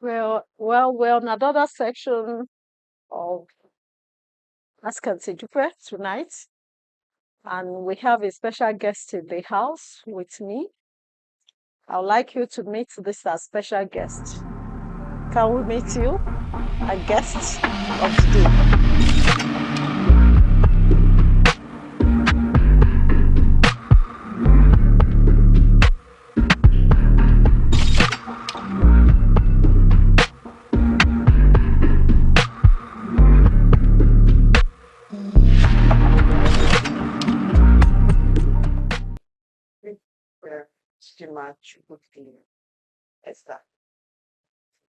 Well, another section of Askanti tonight, and we have a special guest in the house with me. I would like you to meet this our special guest. Can we meet you, a guest of today? Chidinma Chukwudile. Esther.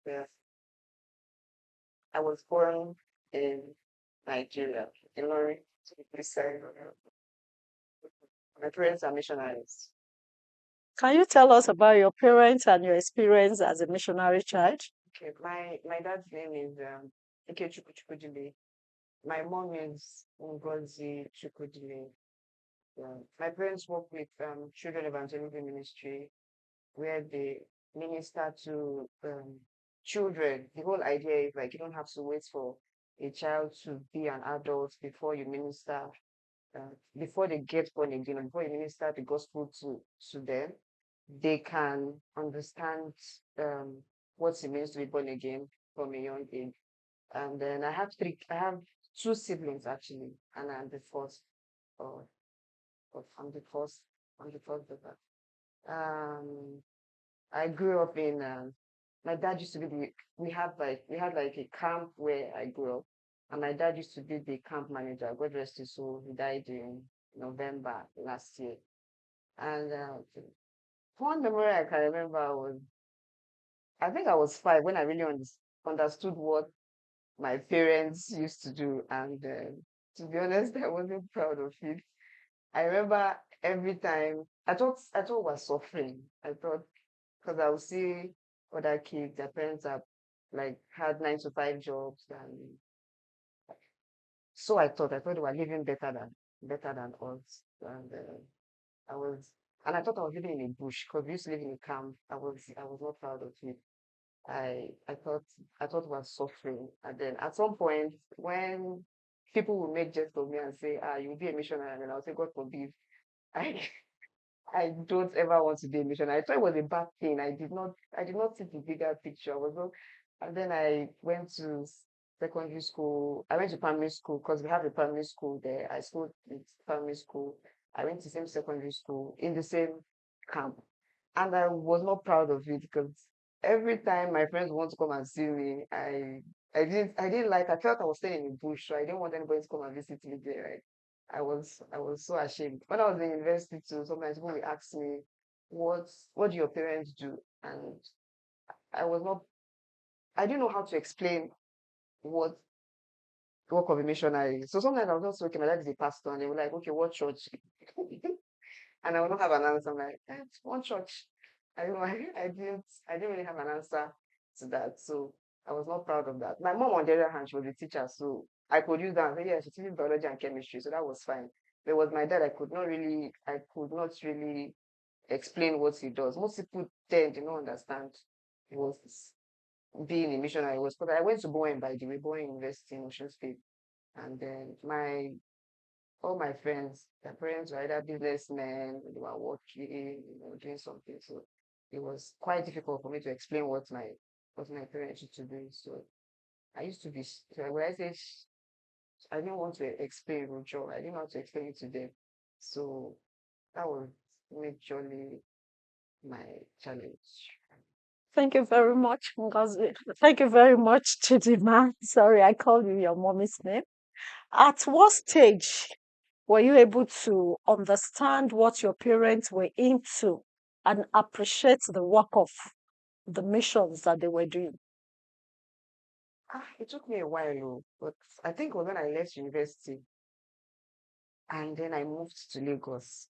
Yes. I was born in Nigeria, in Lori, to be precise. My parents are missionaries. Can you tell us about your parents and your experience as a missionary child? Okay, my dad's name is Chukwudile. My mom is Ngozi Chukwudile. My parents work with Children Evangelism Ministry, where they minister to children. The whole idea is like you don't have to wait for a child to be an adult before you minister, before they get born again, and before you minister the gospel to them. They can understand what it means to be born again from a young age. And then I have two siblings actually, and I'm the first. Or, I'm the first. I'm the first of that. Um, I grew up in. My dad used to be the. We had like a camp where I grew up, and my dad used to be the camp manager. God rest his soul. He died in November last year. And one memory I can remember was I think I was 5 when I really understood what my parents used to do, and to be honest, I wasn't proud of it. I remember every time I thought we was suffering. I thought because I would see other kids, their parents have like had 9 to 5 jobs, and so I thought they were living better than us, and I was and I thought I was living in a bush because we used to live in a camp. I was not proud of it. I thought I was suffering, and then at some point when people would make jest of me and say, "Ah, you'll be a missionary," and I'll say, "God forbid." I I don't ever want to be a missionary. I thought it was a bad thing. I did not see the bigger picture. I was not, and then I went to secondary school. I went to primary school because we have a primary school there. I schooled in primary school. I went to same secondary school in the same camp. And I was not proud of it because every time my friends want to come and see me, I didn't like I felt I was staying in the bush, so I didn't want anybody to come and visit me there. Right? I was so ashamed. When I was in university too, sometimes people will ask me, what do your parents do? And I was not I didn't know how to explain what work of a missionary. So sometimes I was not so okay, my dad is a pastor, and they were like, okay, what church? And I will not have an answer. I'm like, it's one church. I don't know, I didn't really have an answer to that. So I was not proud of that. My mom, on the other hand, she was a teacher, so I could use that and say, yeah, she teaches biology and chemistry, so that was fine. But it was my dad, I could not really explain what he does. Most people tend to not understand what being a missionary was. Because I went to Bowen, by the way, Bowen University in Ocean State. And then all my friends, their parents were either businessmen, they were working, doing something. So it was quite difficult for me to explain what my parents used to do. So I used to be so when I say I didn't want to explain Rojo, I didn't want to explain it to them. So that was majorly my challenge. Thank you very much, Ngozi. Thank you very much, Chidima. Sorry, I called you your mommy's name. At what stage were you able to understand what your parents were into and appreciate the work of the missions that they were doing? It took me a while, but I think it was when I left university and then I moved to Lagos.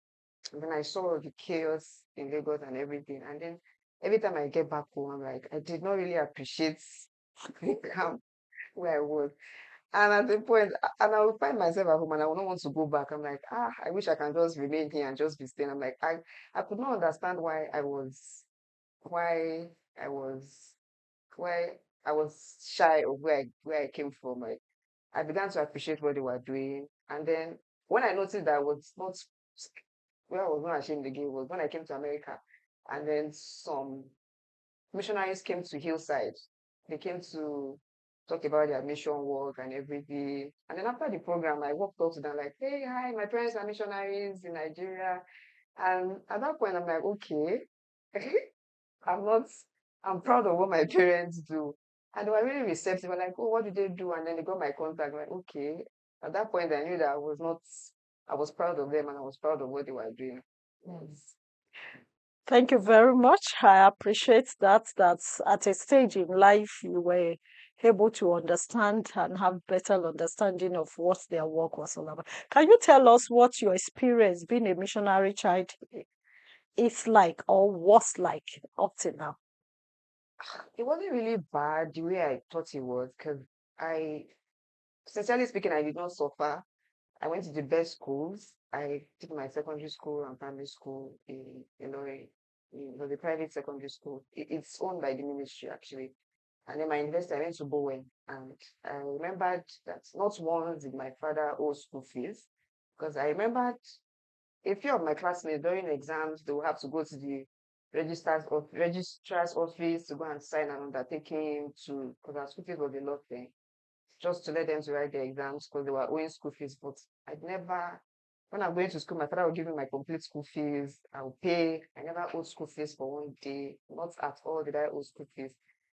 And then I saw the chaos in Lagos and everything. And then every time I get back home, I'm like, I did not really appreciate the camp where I was. And at the point, and I will find myself at home and I will not want to go back. I'm like, I wish I can just remain here and just be staying. I'm like, I could not understand why I was why I was shy of where I came from. I began to appreciate what they were doing. And then when I noticed that I was not where I was not ashamed again was when I came to America. And then some missionaries came to Hillside. They came to talk about their mission work and everything. And then after the program, I walked up to them like, hey, hi, my parents are missionaries in Nigeria. And at that point, I'm like, okay, I'm not, I'm proud of what my parents do. And they were really receptive. They were like, oh, what did they do? And then they got my contact. I'm like, okay. At that point, I knew that I was not, I was proud of them and I was proud of what they were doing. Yes. Thank you very much. I appreciate that. That's at a stage in life you were able to understand and have better understanding of what their work was all about. Can you tell us what your experience being a missionary child is like or was like up to now? It wasn't really bad the way I thought it was because I, sincerely speaking, I did not suffer. I went to the best schools. I did my secondary school and primary school in Illinois. It was a private secondary school. It's owned by the ministry actually. And then my university, I went to Bowen. And I remembered that not once did my father owe school fees, because I remembered a few of my classmates during exams, they will have to go to the registrar's office to go and sign an undertaking to, because our school fees was a lot then, just to let them to write their exams because they were owing school fees. But I'd never, when I'm going to school, my father will give me my complete school fees. I'll pay. I never owed school fees for one day. Not at all did I owe school fees.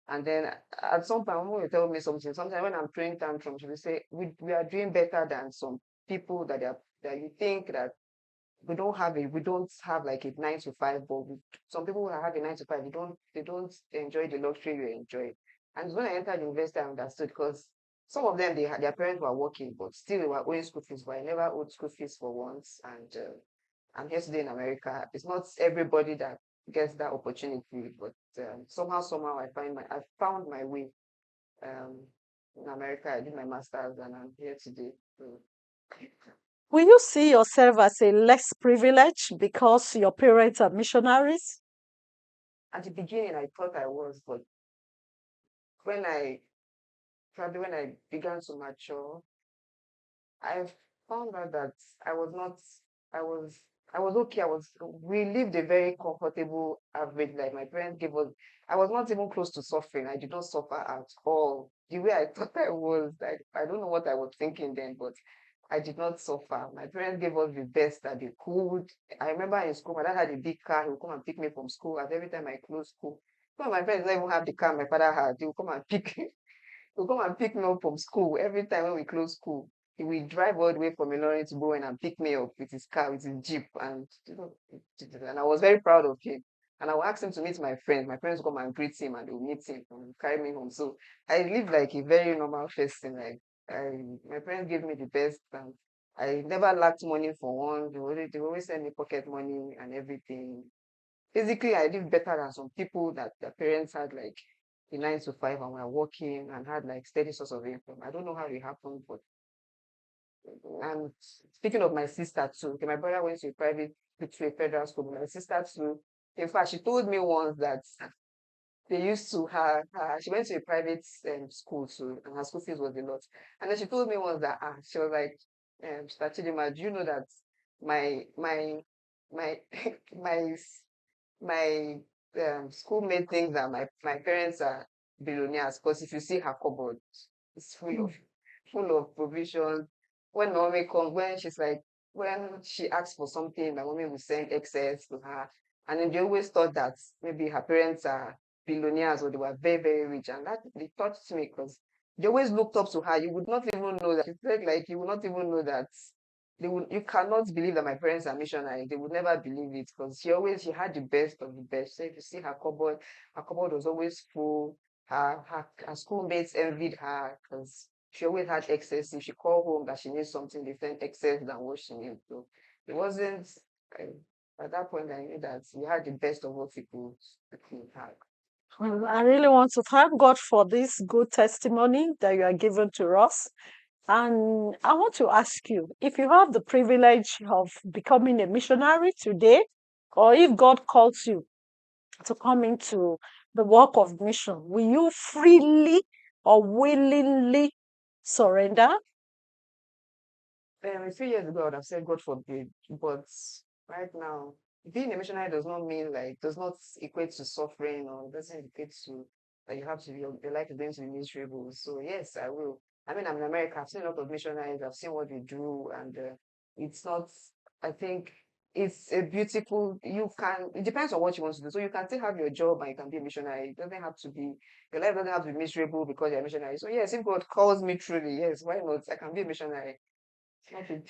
And then at some point, mom will tell me something. Sometimes when I'm throwing tantrums, she will say, we are doing better than some people that you think that we don't have like a 9 to 5, but some people who have a 9 to 5, they don't enjoy the luxury you enjoy. And when I entered university, I understood because some of them their parents were working, but still they were owing school fees. But I never owed school fees for once, and I'm here today in America. It's not everybody that gets that opportunity, but somehow I found my way um, in America. I did my masters, and I'm here today. So, Will you see yourself as a less privileged because your parents are missionaries? at the beginning, I thought I was, but when I probably when I began to mature, I found out that I was not, I was, I was okay. We lived a very comfortable average life. My parents gave us, I was not even close to suffering. I did not suffer at all. The way I thought I was, I don't know what I was thinking then, but I did not suffer. My parents gave us the best that they could. I remember in school, my dad had a big car. He would come and pick me from school. And every time I closed school, some of my friends don't even have the car my father had. He would come and pick He'll come and pick me up from school every time when we close school. He will drive all the way from Ilorin to go in and pick me up with his car, with his jeep, and and I was very proud of him. And I will ask him to meet my friends. My friends will come and greet him, and they will meet him and carry me home. So I live like a very normal person. Like my parents gave me the best, and I never lacked money for one. They always send me pocket money and everything. Basically, I live better than some people that their parents had like a 9 to 5 and were working and had like steady source of income. I don't know how it happened, but and speaking of my sister too, okay, my brother went to to a federal school, but my sister too. In fact, she told me once that they used to she went to a private school too, and her school fees was a lot. And then she told me once that she was like, Mr. Chidinma, do you know that my my my schoolmate thinks that my parents are billionaires because if you see her cupboard, it's full of provisions. When my mommy comes, when she asks for something, my mommy will send excess to her. And then they always thought that maybe her parents are billionaires or they were very, very rich. And that they touched me because they always looked up to her. You would not even know that. She said like you would not even know that you cannot believe that my parents are missionary. They would never believe it because she had the best of the best. So if you see her cupboard was always full. Her schoolmates envied her because she always had excess. If she called home that she needs something, they sent excess than what she needs. So it wasn't at that point I knew that we had the best of what people had. Well, I really want to thank God for this good testimony that you are giving to us. And I want to ask you if you have the privilege of becoming a missionary today, or if God calls you to come into the work of mission, will you freely or willingly surrender? A few years ago, I would have said God forbid, but right now, being a missionary does not mean like does not equate to suffering or doesn't equate to that you have to be your life is going to be miserable. So yes, I will. I mean, I'm in America. I've seen a lot of missionaries. I've seen what they do, and it's not. I think it's a beautiful. You can. It depends on what you want to do. So you can still have your job and you can be a missionary. It doesn't have to be your life doesn't have to be miserable because you're a missionary. So yes, if God calls me truly, yes, why not? I can be a missionary.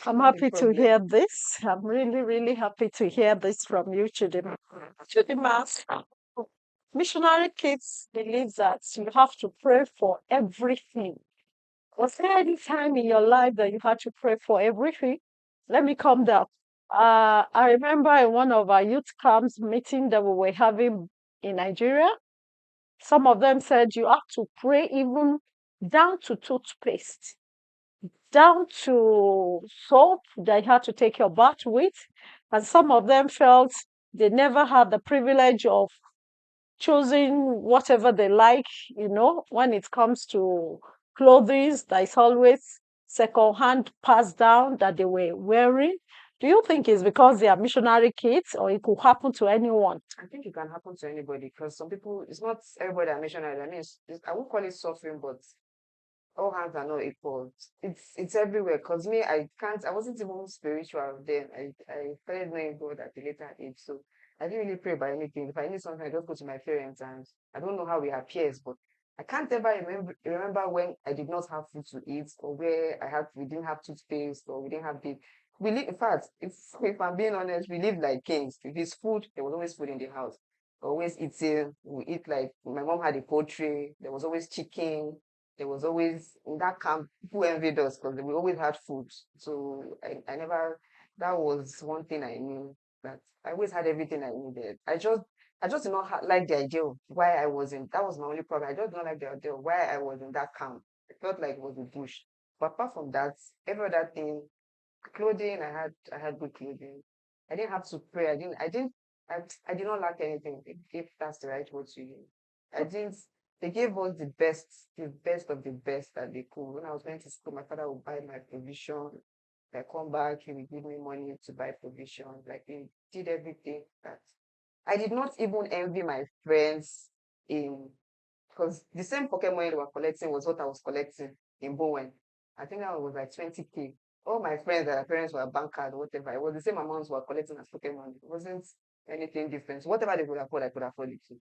I'm Not a happy to problem. hear this. I'm really, really happy to hear this from you, Chidinma. Chidinma, missionary kids believe that you have to pray for everything. Was there any time in your life that you had to pray for everything? Let me calm down. I remember in one of our youth camps meeting that we were having in Nigeria, some of them said you have to pray even down to toothpaste, down to soap that you had to take your bath with. And some of them felt they never had the privilege of choosing whatever they like, when it comes to clothing that is always secondhand passed down that they were wearing. Do you think it's because they are missionary kids or it could happen to anyone? I think it can happen to anybody because some people, it's not everybody that missionary. I mean, I won't call it suffering, but all hands are not equal. It's everywhere. Cause me, I wasn't even spiritual then. I started knowing God at a later age, so I didn't really pray about anything. If I need something, I just go to my parents, and I don't know how we are peers, but I can't ever remember when I did not have food to eat, or where we didn't have toothpaste, or we didn't have the. We live, in fact, if I'm being honest, we live like kings. If it's food, there was always food in the house. Always eating. We eat like my mom had a poultry. There was always chicken, there was always in that camp people envied us because we always had food. So I never that was one thing I knew that I always had everything I needed. I just did not like the idea of why I was in that was my only problem. I just don't like the idea of why I was in that camp. It felt like it was a bush. But apart from that, every other thing, clothing, I had good clothing. I didn't have to pray. I did not lack anything, if that's the right word to use. I didn't they gave us the best of the best that they could. When I was going to school, my father would buy my provision. If I come back, he would give me money to buy provision. Like he did everything that I did not even envy my friends in because the same pocket money they were collecting was what I was collecting in Bowen. I think that was like 20K. All my friends that their parents were bankers or whatever, it was the same amounts we were collecting as pocket money. It wasn't anything different. Whatever they could afford, I could afford it too.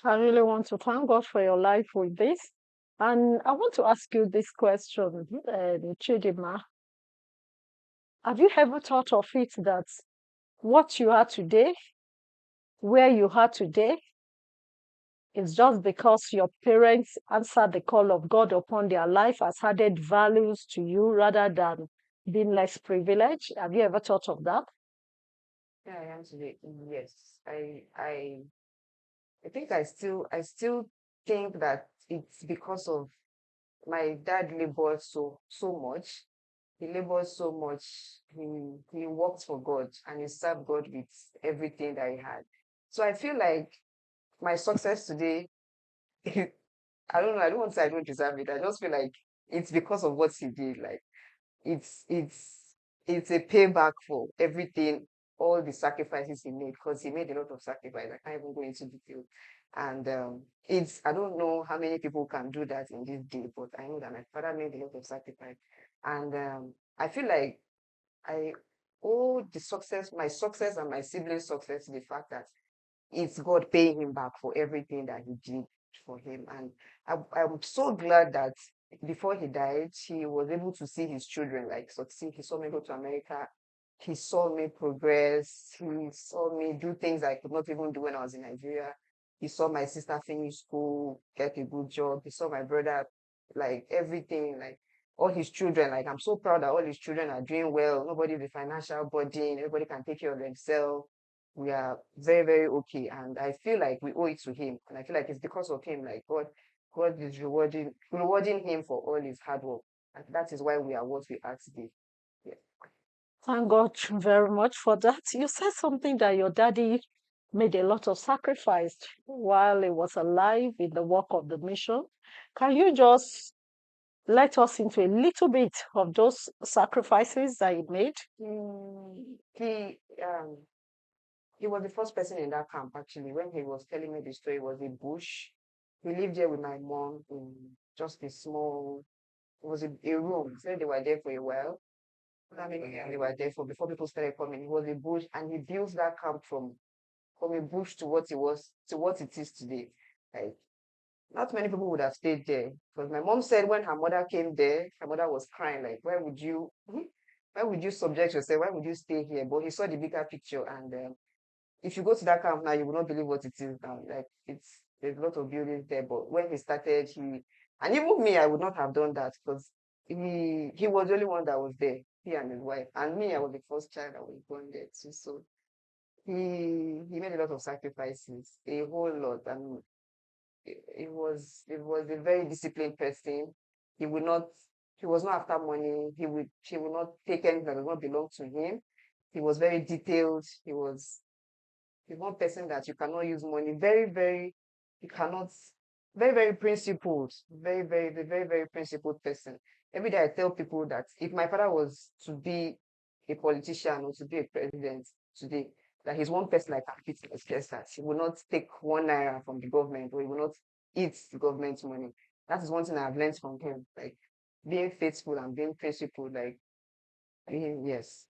I really want to thank God for your life with this. And I want to ask you this question, Chidima. Have you ever thought of it that what you are today, where you are today, is just because your parents answered the call of God upon their life, has added values to you rather than being less privileged? Have you ever thought of that? Yeah, I am today. Yes. I think I still think that it's because of my dad labored so much. He labored so much. He worked for God and he served God with everything that he had. So I feel like my success today, I don't know, I don't want to say I don't deserve it. I just feel like it's because of what he did. Like it's it's it's a payback for everything, all the sacrifices he made, because he made a lot of sacrifice. I can't even go into detail. And it's I don't know how many people can do that in this day, but I know that my father made a lot of sacrifice. And I feel like I owe my success and my siblings' success to the fact that it's God paying him back for everything that he did for him. And I'm so glad that before he died, he was able to see his children like succeed. He saw me go to America. He saw me progress. He saw me do things I could not even do when I was in Nigeria. He saw my sister finish school, get a good job. He saw my brother, like everything, like all his children. Like I'm so proud that all his children are doing well. Nobody with financial burden. Everybody can take care of themselves. We are very, very okay. And I feel like we owe it to him. And I feel like it's because of him, like God is rewarding him for all his hard work. And that is why we are what we are today. Yeah. Thank God very much for that. You said something that your daddy made a lot of sacrifice while he was alive in the work of the mission. Can you just let us into a little bit of those sacrifices that he made? Mm, he was the first person in that camp actually. When he was telling me the story, it was a bush. He lived there with my mom in just a small, it was a room. He said they were there for a while. I mean, yeah, they were there for before people started coming. It was a bush, and he built that camp from a bush to what it was to what it is today. Like not many people would have stayed there because my mom said when her mother came there, her mother was crying like, why would you subject yourself? Why would you stay here? But he saw the bigger picture, and if you go to that camp now, you will not believe what it is now. Like there's a lot of buildings there. But when he started, and even me, I would not have done that because he was the only one that was there. He and his wife, and me, I was the first child that was born there too. So he made a lot of sacrifices, a whole lot, and he was a very disciplined person. He would not he was not after money. He would not take anything that does not belong to him. He was very detailed. He's one person that you cannot use money. You cannot, very principled. Very principled person. Every day I tell people that if my father was to be a politician or to be a president today, that he's one person I can fit in his chest that he will not take 1 naira from the government or he will not eat the government's money. That is one thing I've learned from him. Like being faithful and being principled, like yes.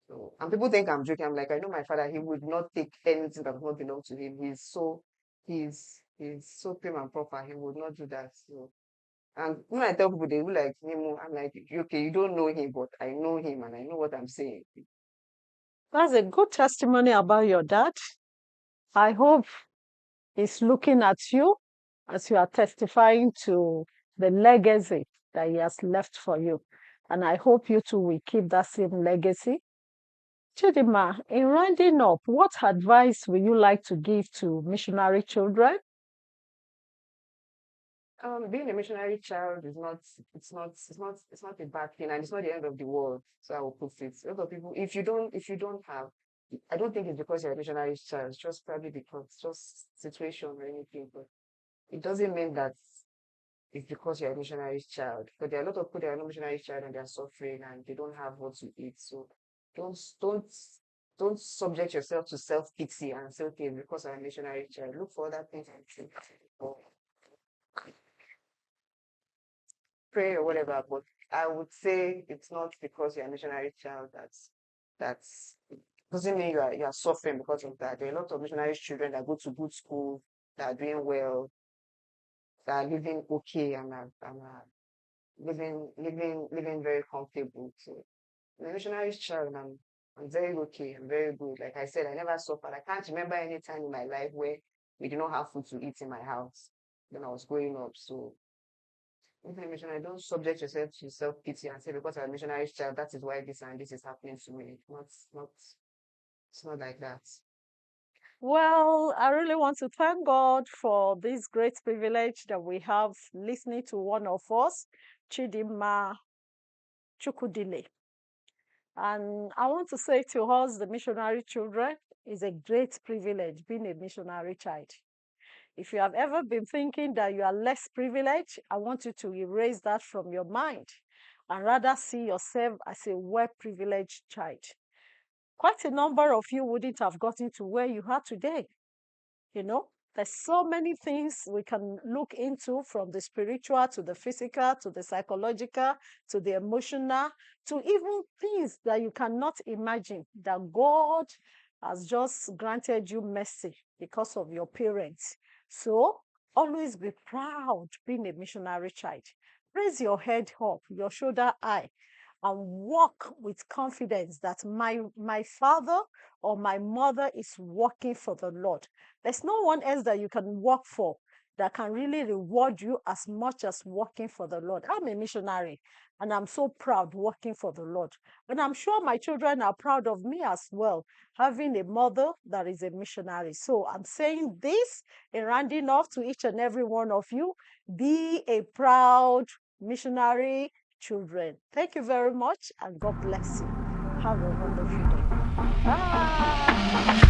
So, and people think I'm joking. I'm like, I know my father, he would not take anything that does not belong to him. He's so prim and proper. He would not do that. So, and when I tell people, they will like, Nemo, I'm like, okay, you don't know him, but I know him and I know what I'm saying. That's a good testimony about your dad. I hope he's looking at you as you are testifying to the legacy that he has left for you. And I hope you too will keep that same legacy. Chidinma, in rounding up, what advice will you like to give to missionary children? Being a missionary child is not, it's not a bad thing, and it's not the end of the world. So I will put it. A lot of people, if you don't have, I don't think it's because you're a missionary child. It's just probably because just situation or anything. But it doesn't mean that it's because you're a missionary child. But there are a lot of people that are not missionary child and they're suffering and they don't have what to eat. So don't don't don't subject yourself to self pity and say, okay, because I'm a missionary child, look for other things and do. Or pray or whatever. But I would say it's not because you're a missionary child that's doesn't mean you are suffering because of that. There are a lot of missionary children that go to good school, that are doing well, that are living okay and living very comfortable. So I'm a missionary child and I'm very okay, I'm very good. Like I said, I never suffered. I can't remember any time in my life where we did not have food to eat in my house when I was growing up. So information, I don't subject yourself to self-pity and say because I'm a missionary child, that is why this and this is happening to me. Not it's not like that. Well, I really want to thank God for this great privilege that we have listening to one of us, Chidinma Chukwudile. And I want to say to us, the missionary children, it's a great privilege being a missionary child. If you have ever been thinking that you are less privileged, I want you to erase that from your mind and rather see yourself as a well-privileged child. Quite a number of you wouldn't have gotten to where you are today. You know, there's so many things we can look into, from the spiritual to the physical to the psychological to the emotional to even things that you cannot imagine, that God has just granted you mercy because of your parents. So always be proud being a missionary child. Raise your head up, your shoulder high, and walk with confidence that my father or my mother is working for the Lord. There's no one else that you can work for that can really reward you as much as working for the Lord. I'm a missionary and I'm so proud working for the Lord. And I'm sure my children are proud of me as well, having a mother that is a missionary. So I'm saying this in rounding off to each and every one of you: be a proud missionary children. Thank you very much and God bless you. Have a wonderful day. Bye.